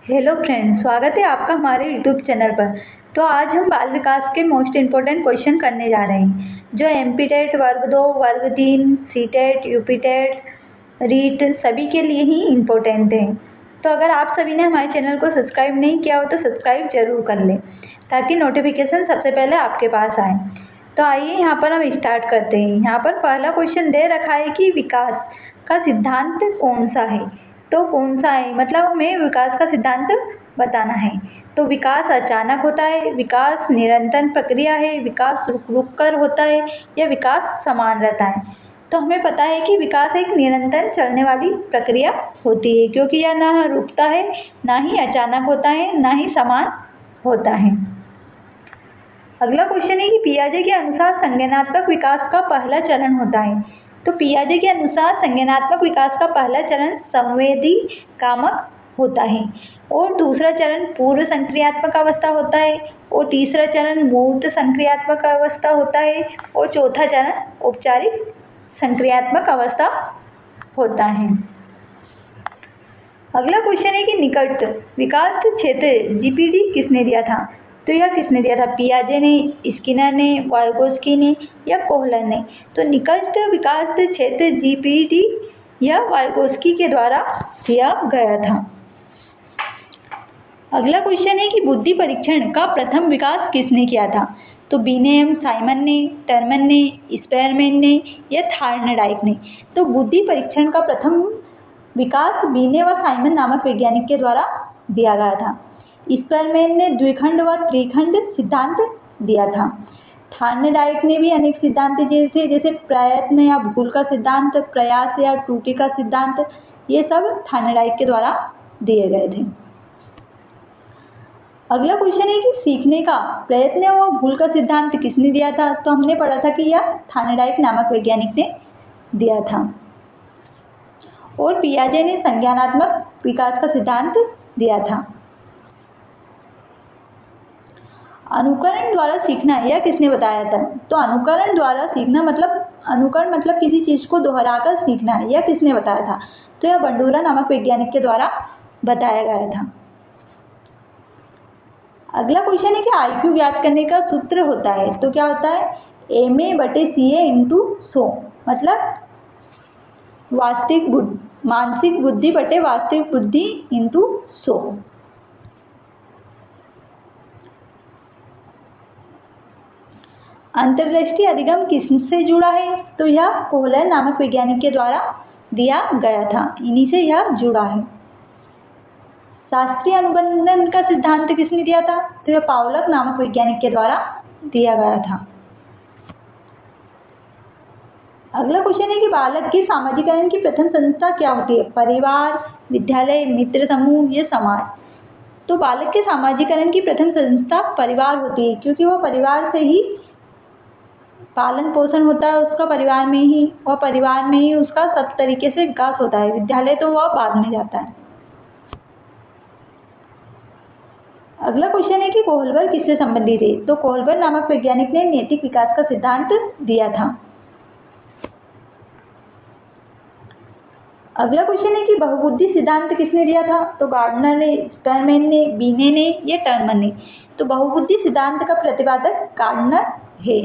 Hello friends, स्वागत है आपका हमारे यूट्यूब चैनल पर। तो आज हम बाल विकास के मोस्ट इम्पोर्टेंट क्वेश्चन करने जा रहे हैं, जो एमपी टेट वर्ग 2, वर्ग 3, C TET, UP TET, REET सभी के लिए ही इम्पोर्टेंट हैं। तो अगर आप सभी ने हमारे चैनल को सब्सक्राइब नहीं किया हो तो सब्सक्राइब जरूर कर लें, ताकि नोटिफिकेशन सबसे पहले आपके पास आए। तो आइए यहाँ पर हम स्टार्ट करते हैं। यहाँ पर पहला क्वेश्चन दे रखा है कि विकास का सिद्धांत कौन सा है। तो कौन सा है मतलब हमें विकास का सिद्धांत बताना है। तो विकास अचानक होता है, विकास निरंतर प्रक्रिया है, विकास रुक रुक कर होता है, या विकास समान रहता है। तो हमें पता है कि विकास एक निरंतर चलने वाली प्रक्रिया होती है, क्योंकि यह ना रुकता है, ना ही अचानक होता है, ना ही समान होता है। अगला क्वेश्चन है कि पियाजे के अनुसार संज्ञानात्मक विकास का पहला चरण होता है। तो पियाजे के अनुसार संज्ञानात्मक विकास का पहला चरण संवेदी कामक होता है, और दूसरा चरण पूर्व संक्रियात्मक अवस्था होता है, और तीसरा चरण मूर्त संक्रियात्मक अवस्था होता है, और चौथा चरण औपचारिक संक्रियात्मक अवस्था होता है। अगला क्वेश्चन है कि निकट विकास क्षेत्र जीपीडी किसने दिया था। तो यह किसने दिया था, पियाजे ने, स्किनर ने, वाइगोत्स्की ने, या कोहलर ने। तो निकट विकास क्षेत्र जीपीडी या वाइगोत्स्की के द्वारा दिया गया था। अगला क्वेश्चन है कि बुद्धि परीक्षण का प्रथम विकास किसने किया था। तो बीनेम, साइमन ने, टर्मन ने, स्पेरमैन ने, या थार्नडाइक ने। तो बुद्धि परीक्षण का प्रथम विकास बीने व साइमन नामक वैज्ञानिक के द्वारा दिया गया था। स्पेरमैन ने द्विखंड व त्रिखंड सिद्धांत दिया था। थार्नडाइक ने भी अनेक सिद्धांत जैसे प्रयत्न या भूल का सिद्धांत, प्रयास या त्रुटि का सिद्धांत, ये सब थार्नडाइक के द्वारा दिए गए थे। अगला क्वेश्चन है कि सीखने का प्रयत्न व भूल का सिद्धांत किसने दिया था। तो हमने पढ़ा था कि यह थार्नडाइक नामक वैज्ञानिक ने दिया था। और पियाजे ने संज्ञानात्मक विकास का सिद्धांत दिया था। अनुकरण द्वारा सीखना यह किसने बताया था। तो अनुकरण द्वारा सीखना अनुकरण मतलब किसी चीज को दोहराकर सीखना, यह किसने बताया था। तो यह बंडूरा नामक वैज्ञानिक के द्वारा बताया गया था। अगला क्वेश्चन है कि आईक्यू ज्ञात करने का सूत्र होता है। तो क्या होता है, MA/CA × 100, मतलब मानसिक बुद्धि बटे वास्तविक बुद्धि × 100। अंतर्दृष्टि अधिगम किससे जुड़ा है। तो यह कोहलर नामक वैज्ञानिक के द्वारा दिया गया था, इन्हीं से यह जुड़ा है। शास्त्रीय अनुबंधन का सिद्धांत किसने दिया था। तो यह पावलक नामक वैज्ञानिक के द्वारा दिया गया था। अगला क्वेश्चन है कि बालक के सामाजिकरण की प्रथम संस्था क्या होती है। परिवार, विद्यालय, मित्र समूह, या समाज। तो बालक के सामाजिकरण की प्रथम संस्था परिवार होती है, क्योंकि वह परिवार से ही पालन पोषण होता है उसका, परिवार में ही, और परिवार में ही उसका सब तरीके से विकास होता है। विद्यालय तो वह बाद में जाता है। अगला क्वेश्चन है कि कोहलर किससे संबंधित है। तो कोहलर नामक वैज्ञानिक ने नैतिक विकास का सिद्धांत दिया था। अगला क्वेश्चन है कि बहुबुद्धि सिद्धांत किसने दिया था। तो गार्डनर ने, स्पेरमैन ने, बीने ने, या टर्मन ने। तो बहुबुद्धि सिद्धांत का प्रतिपादक गार्डनर है।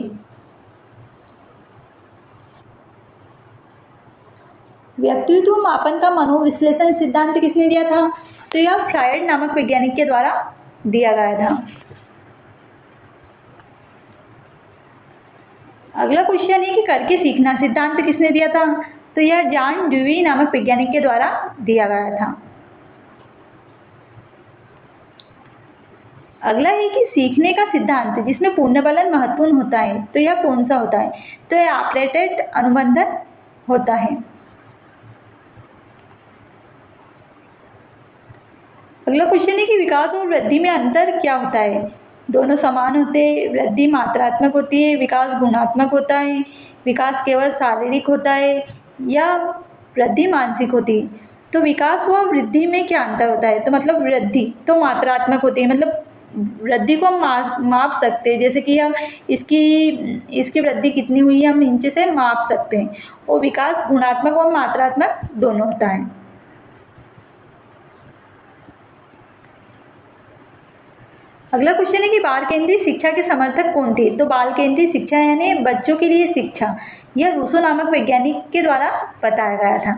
व्यक्तित्व मापन का मनोविश्लेषण सिद्धांत किसने दिया था। तो यह फ्रायड नामक वैज्ञानिक के द्वारा दिया गया था। अगला क्वेश्चन है कि करके सीखना सिद्धांत किसने दिया था। तो यह जॉन ड्यूई नामक वैज्ञानिक के द्वारा दिया गया था। अगला है कि सीखने का सिद्धांत जिसमें पुनर्बलन महत्वपूर्ण होता है, तो यह कौन सा होता है। तो यह ऑपरेटेड अनुबंधन होता है। अगला क्वेश्चन है कि विकास और वृद्धि में अंतर क्या होता है। दोनों समान होते हैं, वृद्धि मात्रात्मक होती है, विकास गुणात्मक होता है, विकास केवल शारीरिक होता है, या वृद्धि मानसिक होती है। तो विकास व वृद्धि में क्या अंतर होता है। तो मतलब वृद्धि तो मात्रात्मक होती है, मतलब वृद्धि को हम माप सकते हैं, जैसे कि हम इसकी वृद्धि कितनी हुई है हम इंच से माप सकते हैं। और विकास गुणात्मक और मात्रात्मक दोनों होता है। अगला क्वेश्चन है कि बाल केंद्रित शिक्षा के समर्थक कौन थे। तो बाल केंद्रित शिक्षा यानी बच्चों के लिए शिक्षा, यह रूसो नामक वैज्ञानिक के द्वारा बताया गया था।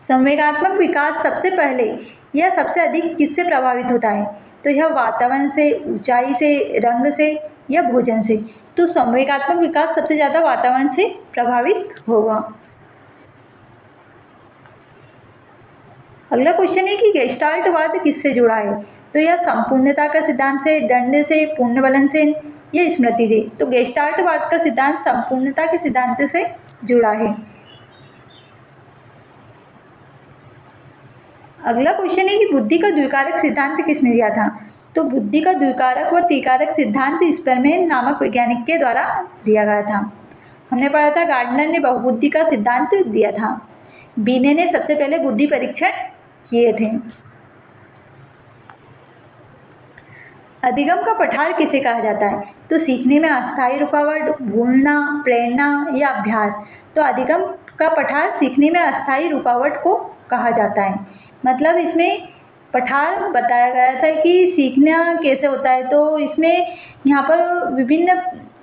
संवेगात्मक विकास सबसे पहले या सबसे अधिक किससे प्रभावित होता है। तो यह वातावरण से, ऊंचाई से, रंग से या भोजन से। तो संवेगात्मक विकास सबसे ज्यादा वातावरण से प्रभावित होगा। अगला क्वेश्चन है कि गेस्टाल्टवाद किससे जुड़ा है। तो यह संपूर्णता का सिद्धांत से, दंड से, पुनर्बलन से या स्मृति से। तो गेस्टाल्टवाद का सिद्धांत संपूर्णता के सिद्धांत से जुड़ा है। अगला क्वेश्चन है कि बुद्धि का द्विकारक सिद्धांत किसने दिया था। तो बुद्धि का द्विकारक व त्रिकारक सिद्धांत स्परमैन नामक वैज्ञानिक के द्वारा दिया गया था। हमने पढ़ा था गार्डनर ने बहुबुद्धि का सिद्धांत दिया था। बीने ने सबसे पहले बुद्धि परीक्षण किए थे। अधिगम का पठार किसे कहा जाता है। तो सीखने में अस्थायी रुकावट, भूलना, प्रेरणा या अभ्यास। तो अधिगम का पठार सीखने में अस्थायी रुकावट को कहा जाता है। मतलब इसमें पठार बताया गया था कि सीखना कैसे होता है। तो इसमें यहाँ पर विभिन्न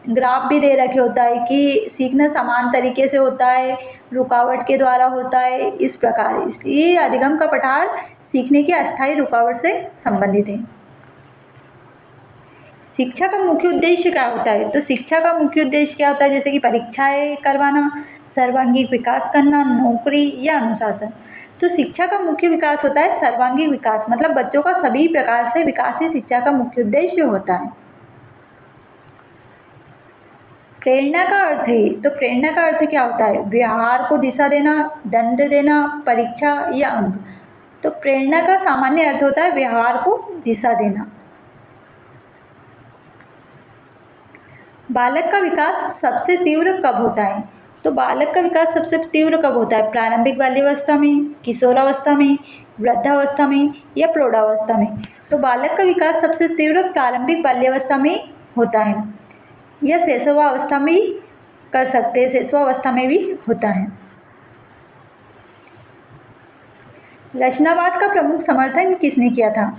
ग्राफ भी दे रखे होता है कि सीखना समान तरीके से होता है, रुकावट के द्वारा होता है, इस प्रकार। इसलिए अधिगम का पठार सीखने की अस्थायी रुकावट से संबंधित है। शिक्षा का मुख्य उद्देश्य क्या होता है। तो शिक्षा का मुख्य उद्देश्य क्या होता है, जैसे कि परीक्षाएं करवाना, सर्वांगीण विकास करना, नौकरी या अनुशासन। तो शिक्षा का मुख्य विकास होता है सर्वांगीण विकास, मतलब बच्चों का सभी प्रकार से विकास ही शिक्षा का मुख्य उद्देश्य होता है। प्रेरणा का अर्थ है। तो प्रेरणा का अर्थ क्या होता है, व्यवहार को दिशा देना, दंड देना, परीक्षा या अंक। तो प्रेरणा का सामान्य अर्थ होता है व्यवहार को दिशा देना। बालक का विकास सबसे तीव्र कब होता है। तो बालक का विकास सबसे तीव्र कब होता है, प्रारंभिक बाल्यावस्था में, किशोरावस्था में, वृद्धावस्था में या प्रौढ़ावस्था में। तो बालक का विकास सबसे तीव्र प्रारंभिक बाल्यावस्था में होता है, या शैशवावस्था में भी कर सकते हैं, शैशवावस्था में भी होता है। रचनावाद का प्रमुख समर्थन किसने किया था।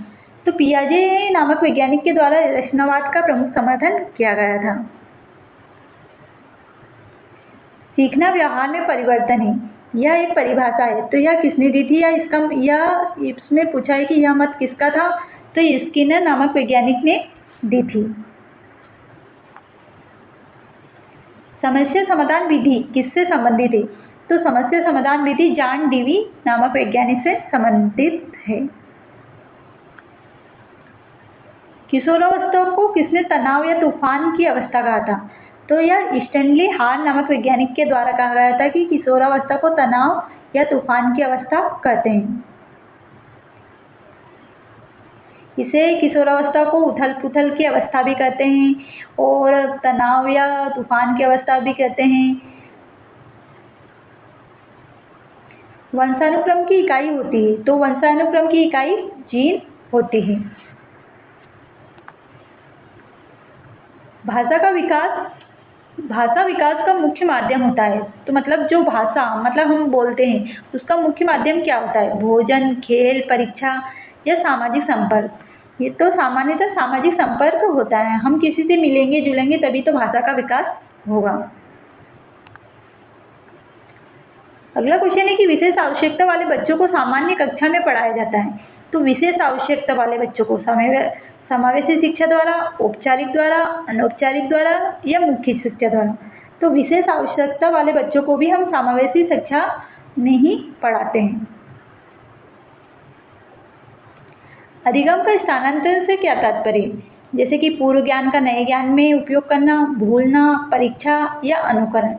तो पियाजे नामक वैज्ञानिक के द्वारा रचनावाद का प्रमुख समर्थन किया गया था। सीखना व्यवहार में परिवर्तन है, यह एक परिभाषा है। तो यह किसने दी थी, या इसमें पूछा है कि यह मत किसका था। तो स्किनर नामक वैज्ञानिक ने दी थी। समस्या समाधान विधि किससे संबंधित है। तो समस्या समाधान विधि जॉन डीवी नामक वैज्ञानिक से संबंधित है। किशोरावस्था को किसने तनाव या तूफान की अवस्था कहा था। तो यह स्टैनली हार नामक वैज्ञानिक के द्वारा कहा गया था कि किशोरावस्था को तनाव या तूफान की अवस्था कहते हैं। इसे किशोरावस्था को उथल पुथल की अवस्था भी कहते हैं और तनाव या तूफान की अवस्था भी कहते हैं। वंशानुक्रम की इकाई होती है। तो वंशानुक्रम की इकाई जीन होती है। भाषा विकास का मुख्य माध्यम होता है। तो मतलब जो भाषा मतलब हम बोलते हैं उसका मुख्य माध्यम क्या होता है, भोजन, खेल, परीक्षा या सामाजिक संपर्क। ये तो सामान्यतः सामाजिक संपर्क होता है, हम किसी से मिलेंगे जुलेंगे तभी तो भाषा का विकास होगा। अगला क्वेश्चन है कि विशेष आवश्यकता वाले बच्चों को सामान्य कक्षा में पढ़ाया जाता है। तो विशेष आवश्यकता वाले बच्चों को समावेशी शिक्षा द्वारा, औपचारिक द्वारा, अनौपचारिक द्वारा या मुख्य शिक्षा द्वारा। तो विशेष आवश्यकता वाले बच्चों को भी हम समावेशी शिक्षा में ही पढ़ाते हैं। अधिगम का स्थानांतरण से क्या तात्पर्य, जैसे कि पूर्व ज्ञान का नए ज्ञान में उपयोग करना, भूलना, परीक्षा या अनुकरण।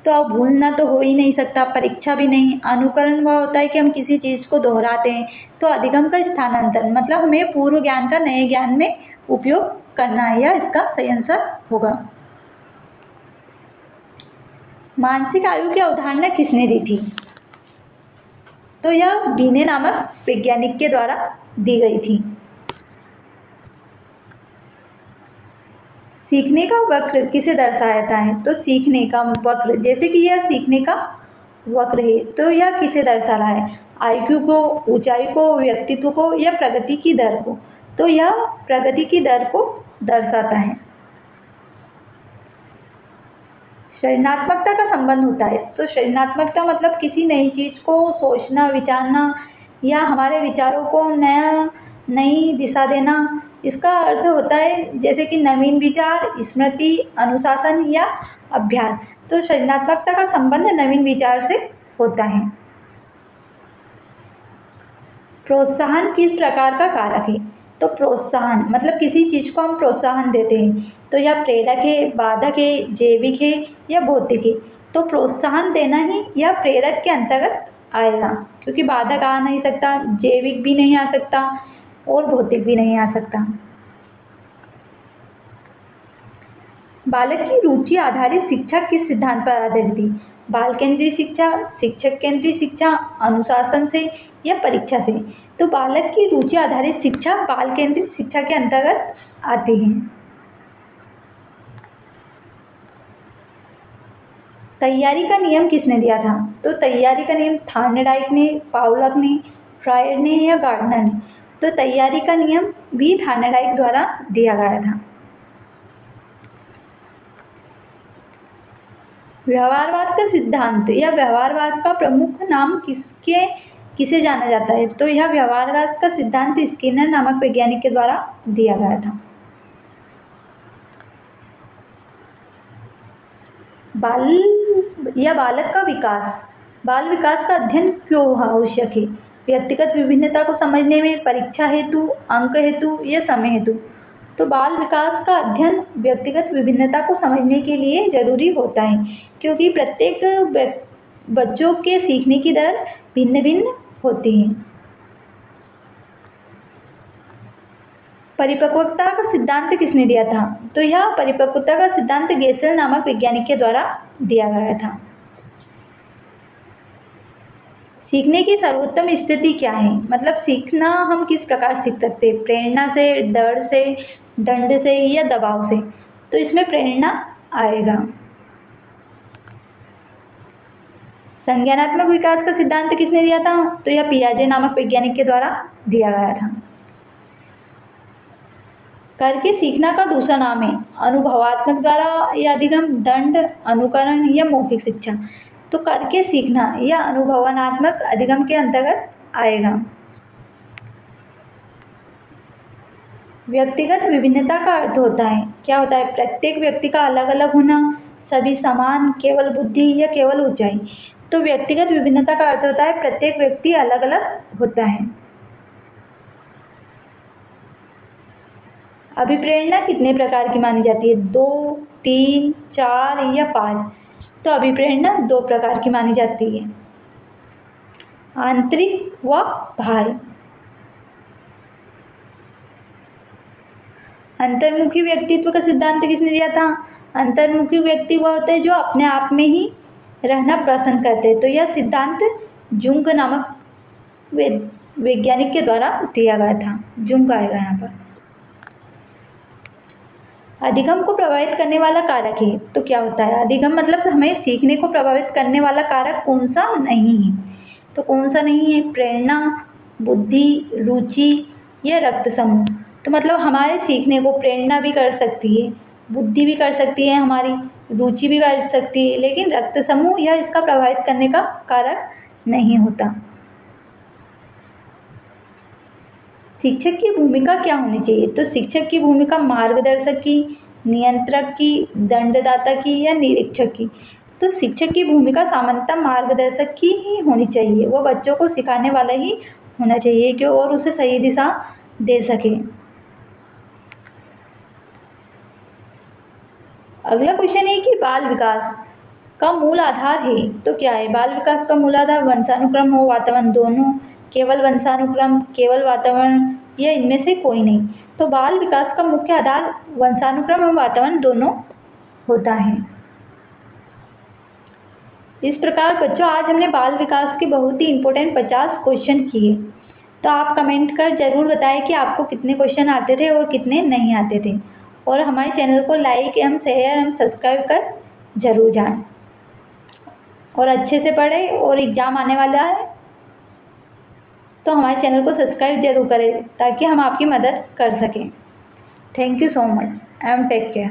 तो अब भूलना तो हो ही नहीं सकता, परीक्षा भी नहीं। अनुकरण वह होता है कि हम किसी चीज को दोहराते हैं। तो अधिगम का स्थानांतरण मतलब हमें पूर्व ज्ञान का नए ज्ञान में उपयोग करना है, या इसका सही आंसर होगा। मानसिक आयु की अवधारणा किसने दी थी। तो यह बीने नामक वैज्ञानिक के द्वारा दी गई थी। सीखने का वक्र किसे दर्शाता है। तो सीखने का वक्र, जैसे कि यह सीखने का वक्र है तो यह किसे दर्शा रहा है? आईक्यू को, ऊंचाई को, व्यक्तित्व को या प्रगति की दर को? तो यह प्रगति की दर को दर्शाता है। सृजनात्मकता का संबंध होता है तो सृजनात्मकता मतलब किसी नई चीज को सोचना, विचारना या हमारे विचारों को नई दिशा देना। इसका अर्थ होता है जैसे कि नवीन विचार, स्मृति, अनुशासन या अभ्यास। तो सृजनात्मकता का संबंध नवीन विचार से होता है। प्रोत्साहन किस प्रकार का कारक है? तो प्रोत्साहन मतलब किसी चीज को हम प्रोत्साहन देते हैं तो यह प्रेरक है, बाधक है, जैविक है या भौतिक है? तो प्रोत्साहन देना ही यह प्रेरक के अंतर्गत आएगा, क्योंकि बाधक आ नहीं सकता, जैविक भी नहीं आ सकता और भौतिक भी नहीं आ सकता। बालक की रुचि आधारित शिक्षा किस सिद्धांत पर आधारित थी? बाल केंद्रीय शिक्षा, शिक्षक केंद्रीय शिक्षा, अनुशासन से या परीक्षा से? तो बालक की रुचि आधारित शिक्षा बाल केंद्रीय शिक्षा के अंतर्गत आती है। तैयारी का नियम किसने दिया था? तो तैयारी का नियम थार्नेडाइक ने, पाउलक ने, फ्रायड ने या गार्डनर ने? तो तैयारी का नियम भी थार्नेडाइक द्वारा दिया गया था। व्यवहारवाद का सिद्धांत या व्यवहारवाद का प्रमुख नाम किसे जाना जाता है? तो यह व्यवहारवाद का सिद्धांत स्किनर नामक वैज्ञानिक के द्वारा दिया गया था। बालक का विकास, बाल विकास का अध्ययन क्यों आवश्यक है? व्यक्तिगत विभिन्नता को समझने में, परीक्षा हेतु, अंक हेतु या समय हेतु? तो बाल विकास का अध्ययन व्यक्तिगत विभिन्नता को समझने के लिए जरूरी होता है, क्योंकि प्रत्येक बच्चों के सीखने की दर भिन्न भिन्न होती है। परिपक्वता का सिद्धांत किसने दिया था? तो यह परिपक्वता का सिद्धांत गेसेल नामक वैज्ञानिक के द्वारा दिया गया था। सीखने की सर्वोत्तम स्थिति क्या है? मतलब सीखना हम किस प्रकार सीख सकते हैं? प्रेरणा से, डर से, दंड से या दबाव से? तो इसमें प्रेरणा आएगा। संज्ञानात्मक विकास का सिद्धांत किसने दिया था? तो यह पियाजे नामक वैज्ञानिक के द्वारा दिया गया था। करके सीखना का दूसरा नाम है अनुभवात्मक द्वारा या अधिगम, दंड, अनुकरण या मौखिक शिक्षा? तो करके सीखना या अनुभवात्मक अधिगम के अंतर्गत आएगा। व्यक्तिगत विभिन्नता का अर्थ होता है, क्या होता है? प्रत्येक व्यक्ति का अलग अलग होना, सभी समान, केवल बुद्धि या केवल ऊंचाई? तो व्यक्तिगत विभिन्नता का अर्थ होता है प्रत्येक व्यक्ति अलग अलग होता है। अभिप्रेरणा कितने प्रकार की मानी जाती है? 2, 3, 4 या 5? तो अभिप्रेरणा 2 प्रकार की मानी जाती है, आंतरिक व बाह्य। अंतर्मुखी व्यक्तित्व का सिद्धांत किसने दिया था? अंतर्मुखी व्यक्ति वह होते हैं जो अपने आप में ही रहना पसंद करते हैं। तो यह सिद्धांत जुंग नामक वैज्ञानिक के द्वारा दिया गया था। जुंग आएगा यहाँ पर। अधिगम को प्रभावित करने वाला कारक है तो क्या होता है? अधिगम मतलब हमें सीखने को प्रभावित करने वाला कारक कौन सा नहीं है? तो कौन सा नहीं है? प्रेरणा, बुद्धि, रुचि या रक्त समूह? तो मतलब हमारे सीखने को प्रेरणा भी कर सकती है, बुद्धि भी कर सकती है, हमारी रुचि भी कर सकती है, लेकिन रक्त समूह यह इसका प्रभावित करने का कारक नहीं होता। शिक्षक की भूमिका क्या होनी चाहिए? तो शिक्षक की भूमिका मार्गदर्शक की, नियंत्रक की, दंडदाता की या निरीक्षक की? तो शिक्षक की भूमिका सामान्यतः मार्गदर्शक की ही होनी चाहिए। वो बच्चों को सिखाने वाला ही होना चाहिए कि और उसे सही दिशा दे सके। अगला क्वेश्चन है कि बाल विकास का मूल आधार है तो क्या है? बाल विकास का मूल आधार वंशानुक्रम हो, वातावरण दोनों, केवल वंशानुक्रम, केवल वातावरण या इनमें से कोई नहीं? तो बाल विकास का मुख्य आधार वंशानुक्रम और वातावरण दोनों होता है। इस प्रकार बच्चों आज हमने बाल विकास के बहुत ही इम्पोर्टेंट 50 क्वेश्चन किए। तो आप कमेंट कर जरूर बताएं कि आपको कितने क्वेश्चन आते थे और कितने नहीं आते थे, और हमारे चैनल को लाइक एवं शेयर एवं सब्सक्राइब कर जरूर जाएं। और अच्छे से पढ़ें, और एग्ज़ाम आने वाला है तो हमारे चैनल को सब्सक्राइब ज़रूर करें ताकि हम आपकी मदद कर सकें। Thank you so much and take care.